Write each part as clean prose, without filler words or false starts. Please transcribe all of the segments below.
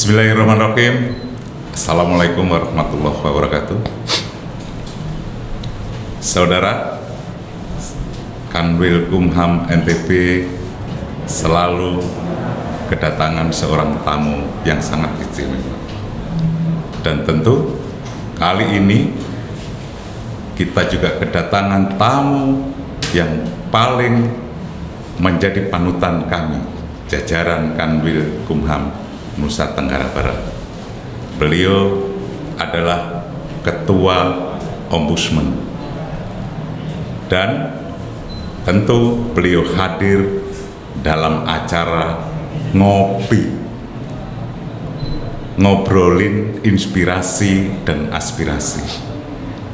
Bismillahirrahmanirrahim. Assalamualaikum warahmatullahi wabarakatuh. Saudara, Kanwil Kumham NTB selalu kedatangan seorang tamu yang sangat istimewa. Dan tentu kali ini kita juga kedatangan tamu yang paling menjadi panutan kami, jajaran Kanwil Kumham Nusa Tenggara Barat. Beliau adalah Ketua Ombudsman dan tentu beliau hadir dalam acara ngobrolin inspirasi dan aspirasi.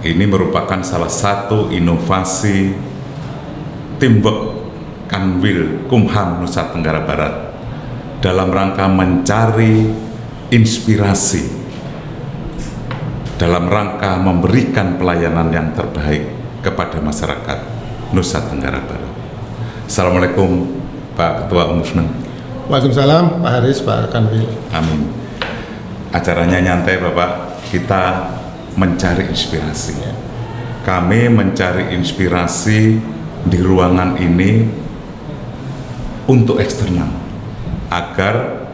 Ini merupakan salah satu inovasi teamwork Kanwil Kumham Nusa Tenggara Barat dalam rangka mencari inspirasi, dalam rangka memberikan pelayanan yang terbaik kepada masyarakat Nusa Tenggara Barat. Assalamualaikum Pak Ketua Ombudsman. Waalaikumsalam Pak Haris, Pak Kanwil. Amin. Acaranya nyantai Bapak, kita mencari inspirasi. Kami mencari inspirasi di ruangan ini untuk eksternal, agar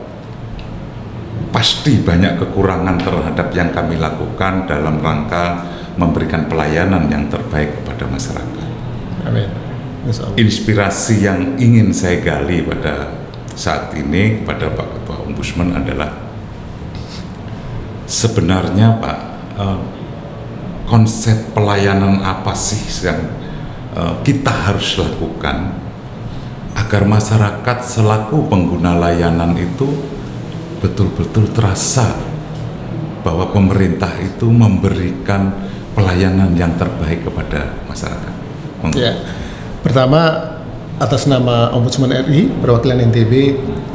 pasti banyak kekurangan terhadap yang kami lakukan dalam rangka memberikan pelayanan yang terbaik kepada masyarakat. Amin. Inspirasi yang ingin saya gali pada saat ini kepada Pak Ketua Ombudsman adalah sebenarnya Pak, konsep pelayanan apa sih yang kita harus lakukan agar masyarakat selaku pengguna layanan itu betul-betul terasa bahwa pemerintah itu memberikan pelayanan yang terbaik kepada masyarakat. Ya, pertama atas nama Ombudsman RI perwakilan NTB,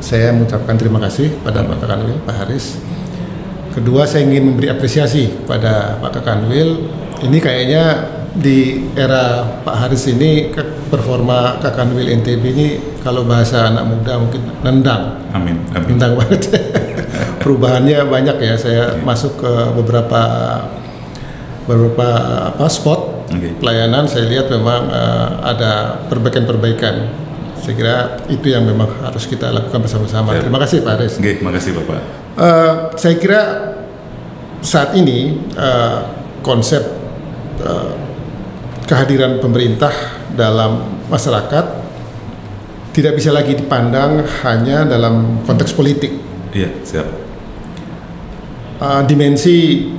saya mengucapkan terima kasih pada Pak Kanwil, Pak Haris. Kedua, saya ingin memberi apresiasi pada Pak Kanwil. Ini kayaknya di era Pak Haris ini performa Kanwil NTB ini kalau bahasa anak muda mungkin nendang. Amin. Nendang banget. Perubahannya banyak ya. Saya masuk ke beberapa spot pelayanan. Saya lihat memang ada perbaikan-perbaikan. Saya kira itu yang memang harus kita lakukan bersama-sama. Terima kasih Pak Haris. Terima kasih Bapak. Saya kira saat ini konsep kehadiran pemerintah dalam masyarakat tidak bisa lagi dipandang hanya dalam konteks politik. Iya, siap. Dimensi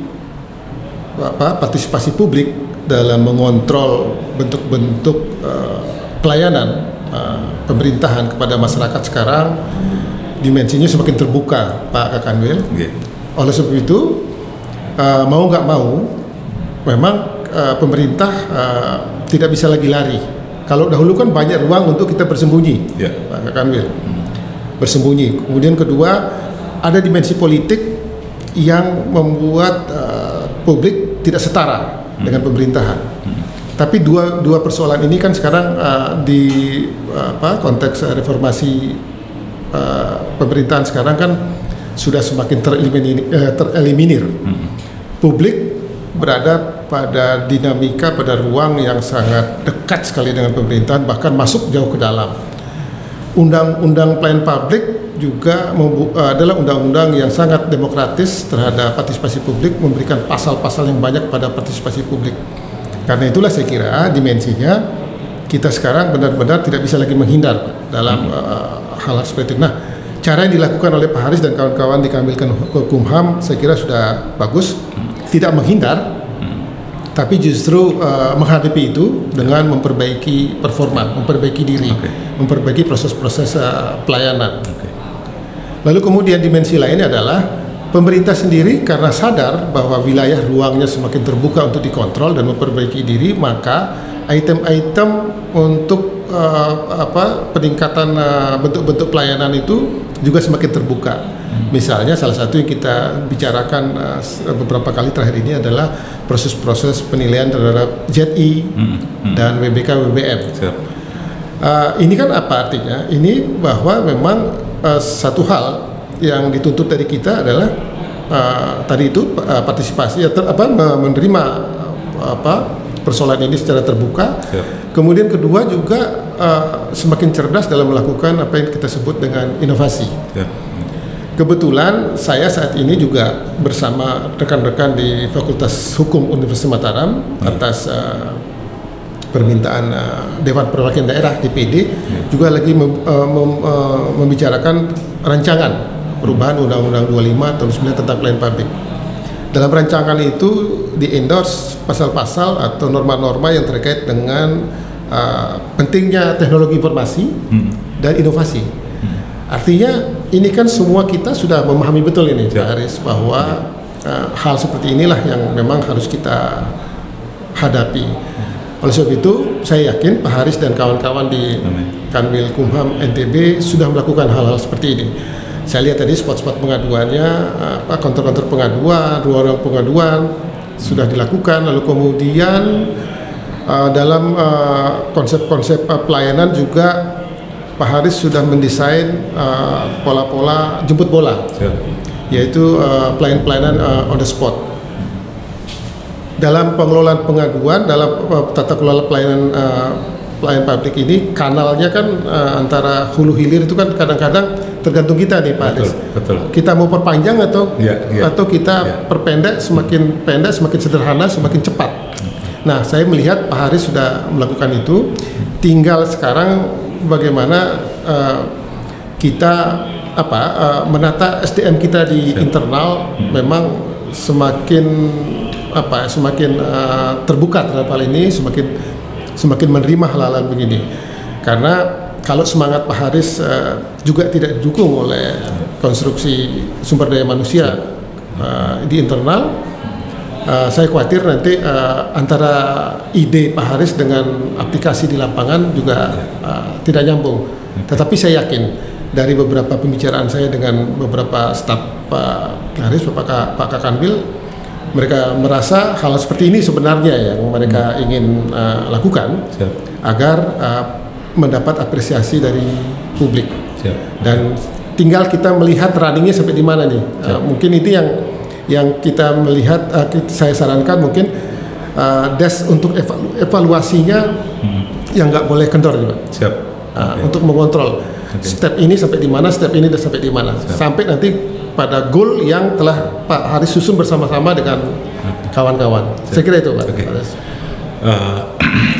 partisipasi publik dalam mengontrol bentuk-bentuk pelayanan pemerintahan kepada masyarakat sekarang dimensinya semakin terbuka, Pak Kanwil. Oleh sebab itu, mau nggak mau, memang pemerintah tidak bisa lagi lari. Kalau dahulu kan banyak ruang untuk kita bersembunyi, Pak Kanwil, bersembunyi. Kemudian kedua, ada dimensi politik yang membuat publik tidak setara dengan pemerintahan. Tapi dua persoalan ini kan sekarang di konteks reformasi pemerintahan sekarang kan sudah semakin tereliminir. Publik berada pada dinamika, pada ruang yang sangat dekat sekali dengan pemerintahan, bahkan masuk jauh ke dalam. Undang-undang pelayanan publik juga adalah undang-undang yang sangat demokratis terhadap partisipasi publik, memberikan pasal-pasal yang banyak pada partisipasi publik. Karena itulah saya kira dimensinya kita sekarang benar-benar tidak bisa lagi menghindar dalam hal seperti itu. Nah, cara yang dilakukan oleh Pak Haris dan kawan-kawan di Kanwil Kumham saya kira sudah bagus, tidak menghindar, tapi justru menghadapi itu dengan memperbaiki performa, memperbaiki diri, memperbaiki proses-proses pelayanan. Lalu kemudian dimensi lainnya adalah pemerintah sendiri karena sadar bahwa wilayah ruangnya semakin terbuka untuk dikontrol dan memperbaiki diri, maka item-item untuk peningkatan bentuk-bentuk pelayanan itu juga semakin terbuka. Misalnya salah satu yang kita bicarakan beberapa kali terakhir ini adalah proses-proses penilaian terhadap ZI dan WBK WBM. Ini kan apa artinya? Ini bahwa memang satu hal yang dituntut dari kita adalah tadi itu partisipasi menerima persoalan ini secara terbuka. Kemudian kedua juga semakin cerdas dalam melakukan apa yang kita sebut dengan inovasi. Kebetulan saya saat ini juga bersama rekan-rekan di Fakultas Hukum Universitas Mataram atas permintaan Dewan Perwakilan Daerah DPD juga lagi membicarakan rancangan perubahan Undang-Undang 25 tahun 9 tentang pelayanan publik. Dalam rancangan itu di-endorse pasal-pasal atau norma-norma yang terkait dengan pentingnya teknologi informasi dan inovasi. Artinya ini kan semua kita sudah memahami betul ini Pak Haris, bahwa hal seperti inilah yang memang harus kita hadapi. Oleh sebab itu saya yakin Pak Haris dan kawan-kawan di Kanwil Kumham NTB sudah melakukan hal-hal seperti ini. Saya lihat tadi spot-spot pengaduannya, kantor-kantor pengaduan, ruang-ruang pengaduan sudah dilakukan. Lalu kemudian dalam konsep-konsep pelayanan juga Pak Haris sudah mendesain pola-pola jemput bola, yaitu pelayanan on the spot. Dalam pengelolaan pengaduan, dalam tata kelola pelayanan publik ini, kanalnya kan antara hulu hilir itu kan kadang-kadang tergantung kita nih Pak Haris. Betul. Kita mau perpanjang atau kita perpendek, semakin pendek, semakin sederhana, semakin cepat. Nah, saya melihat Pak Haris sudah melakukan itu. Tinggal sekarang bagaimana kita menata SDM kita di internal memang semakin terbuka terhadap hal ini, semakin menerima hal-hal begini. Karena kalau semangat Pak Haris juga tidak didukung oleh konstruksi sumber daya manusia di internal, saya khawatir nanti antara ide Pak Haris dengan aplikasi di lapangan juga tidak nyambung. Tetapi saya yakin dari beberapa pembicaraan saya dengan beberapa staf Pak Haris, Pak Kakanwil, mereka merasa hal seperti ini sebenarnya yang mereka ingin lakukan agar mendapat apresiasi dari publik. Dan tinggal kita melihat runningnya sampai di mana nih. Mungkin itu yang kita melihat, saya sarankan mungkin desk untuk evaluasinya yang nggak boleh kendor juga. Untuk mengontrol step ini sampai di mana, step ini dan sampai di mana, sampai nanti pada goal yang telah Pak Haris susun bersama-sama dengan kawan-kawan. Saya kira itu Pak.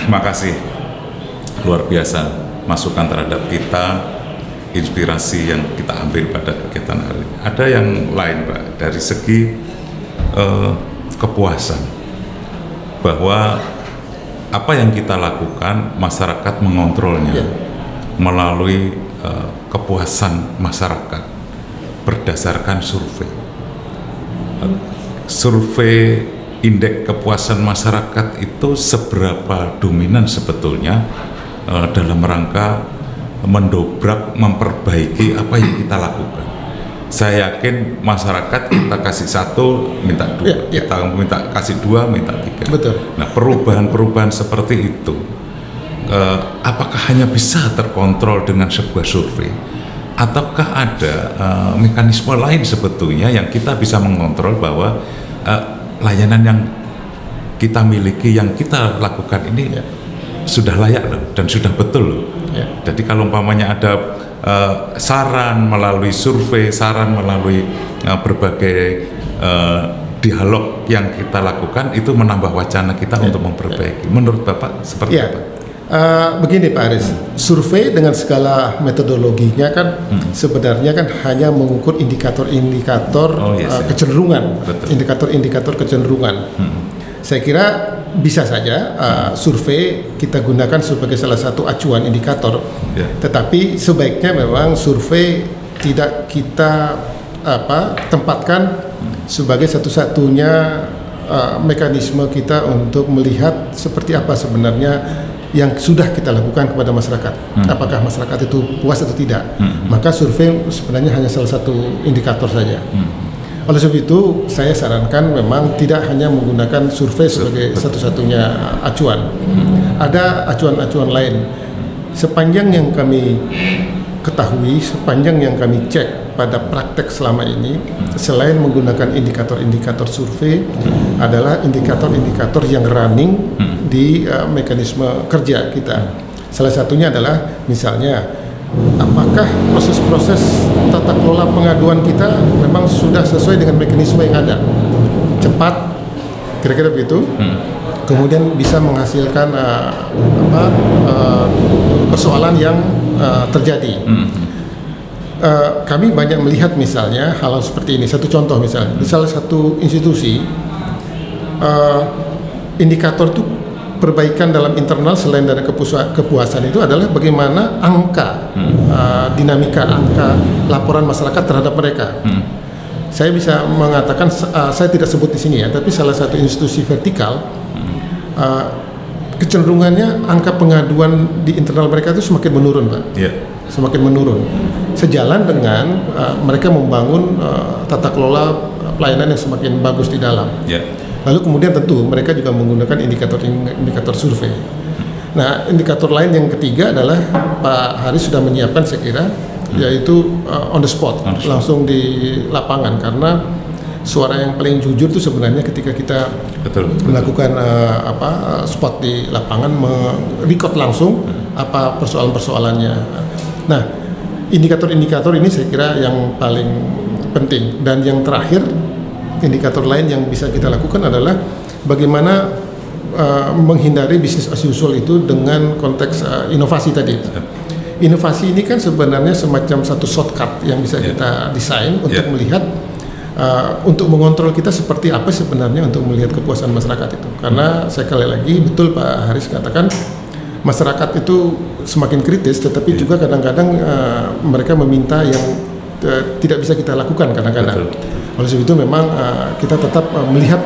Terima kasih, luar biasa masukan terhadap kita, inspirasi yang kita ambil pada kegiatan hari ini. Ada yang lain Pak, dari segi kepuasan, bahwa apa yang kita lakukan masyarakat mengontrolnya melalui kepuasan masyarakat berdasarkan survei. Survei indeks kepuasan masyarakat itu seberapa dominan sebetulnya dalam rangka mendobrak, memperbaiki apa yang kita lakukan. Saya yakin masyarakat kita kasih 1 minta 2, kita minta kasih 2 minta 3. Betul. Nah, perubahan-perubahan seperti itu apakah hanya bisa terkontrol dengan sebuah survei, ataukah ada mekanisme lain sebetulnya yang kita bisa mengontrol bahwa layanan yang kita miliki, yang kita lakukan ini sudah layak loh, dan sudah betul loh. Jadi kalau umpamanya ada saran melalui survei, saran melalui berbagai dialog yang kita lakukan, itu menambah wacana kita untuk memperbaiki. Menurut Bapak seperti apa? Begini Pak Haris, survei dengan segala metodologinya kan sebenarnya kan hanya mengukur indikator-indikator kecenderungan, indikator-indikator kecenderungan. Saya kira bisa saja survei kita gunakan sebagai salah satu acuan indikator, tetapi sebaiknya memang survei tidak kita tempatkan sebagai satu-satunya mekanisme kita untuk melihat seperti apa sebenarnya yang sudah kita lakukan kepada masyarakat. Apakah masyarakat itu puas atau tidak? Maka survei sebenarnya hanya salah satu indikator saja. Oleh sebab itu, saya sarankan memang tidak hanya menggunakan survei sebagai satu-satunya acuan. Ada acuan-acuan lain. Sepanjang yang kami ketahui, sepanjang yang kami cek pada praktek selama ini, selain menggunakan indikator-indikator survei, adalah indikator-indikator yang running di mekanisme kerja kita. Salah satunya adalah misalnya, apakah proses-proses tata kelola pengaduan kita memang sudah sesuai dengan mekanisme yang ada, cepat, kira-kira begitu. Kemudian bisa menghasilkan persoalan yang terjadi. Kami banyak melihat misalnya hal seperti ini. Satu contoh misalnya, di salah satu institusi, indikator itu perbaikan dalam internal selain dari kepuasan itu adalah bagaimana angka, dinamika angka laporan masyarakat terhadap mereka. Saya bisa mengatakan, saya tidak sebut di sini ya, tapi salah satu institusi vertikal, kecenderungannya angka pengaduan di internal mereka itu semakin menurun, Pak. Semakin menurun. Sejalan dengan mereka membangun tata kelola pelayanan yang semakin bagus di dalam. Lalu kemudian tentu mereka juga menggunakan indikator survei. Nah, indikator lain yang ketiga adalah Pak Haris sudah menyiapkan, saya kira, yaitu on the spot, langsung di lapangan, karena suara yang paling jujur itu sebenarnya ketika kita melakukan spot di lapangan, record langsung apa persoalan-persoalannya. Nah, indikator-indikator ini saya kira yang paling penting. Dan yang terakhir, indikator lain yang bisa kita lakukan adalah bagaimana menghindari bisnis as usual itu dengan konteks inovasi tadi. Inovasi ini kan sebenarnya semacam satu shortcut yang bisa kita desain untuk melihat, untuk mengontrol kita seperti apa sebenarnya untuk melihat kepuasan masyarakat itu. Karena saya kali lagi, betul Pak Haris katakan, masyarakat itu semakin kritis, tetapi juga kadang-kadang mereka meminta yang tidak bisa kita lakukan kadang-kadang. Oleh sebab itu memang kita tetap melihat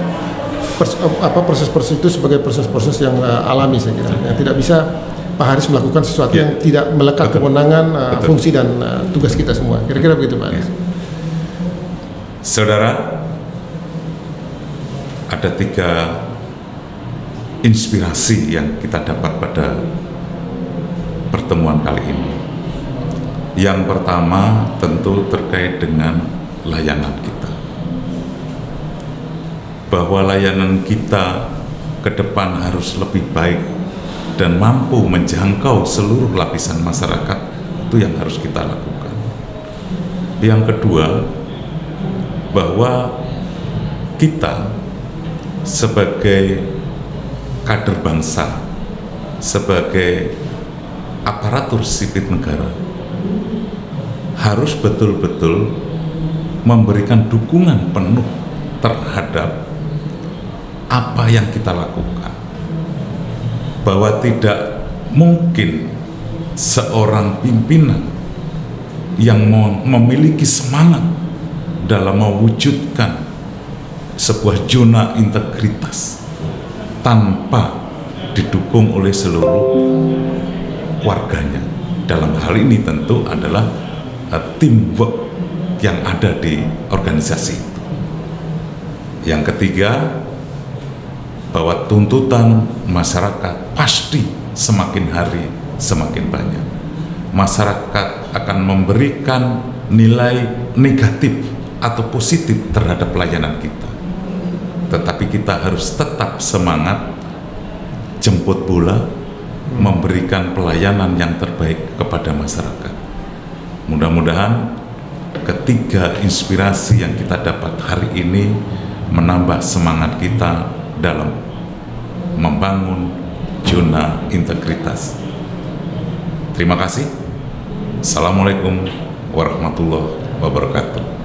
proses-proses itu sebagai proses-proses yang alami, saya kira. Yang tidak bisa Pak Haris melakukan sesuatu yang tidak melekat kewenangan, fungsi dan tugas kita semua. Kira-kira begitu Pak Haris. Saudara, ada 3 inspirasi yang kita dapat pada pertemuan kali ini. Yang pertama tentu terkait dengan layanan kita, bahwa layanan kita ke depan harus lebih baik dan mampu menjangkau seluruh lapisan masyarakat. Itu yang harus kita lakukan. Yang kedua, bahwa kita sebagai kader bangsa, sebagai aparatur sipil negara, harus betul-betul memberikan dukungan penuh terhadap apa yang kita lakukan. Bahwa tidak mungkin seorang pimpinan yang memiliki semangat dalam mewujudkan sebuah zona integritas tanpa didukung oleh seluruh warganya. Dalam hal ini tentu adalah teamwork yang ada di organisasi itu. Yang ketiga, bahwa tuntutan masyarakat pasti semakin hari semakin banyak. Masyarakat akan memberikan nilai negatif atau positif terhadap pelayanan kita, tetapi kita harus tetap semangat jemput bola, memberikan pelayanan yang terbaik kepada masyarakat. Mudah-mudahan ketiga inspirasi yang kita dapat hari ini menambah semangat kita dalam membangun zona integritas. Terima kasih. Assalamualaikum warahmatullahi wabarakatuh.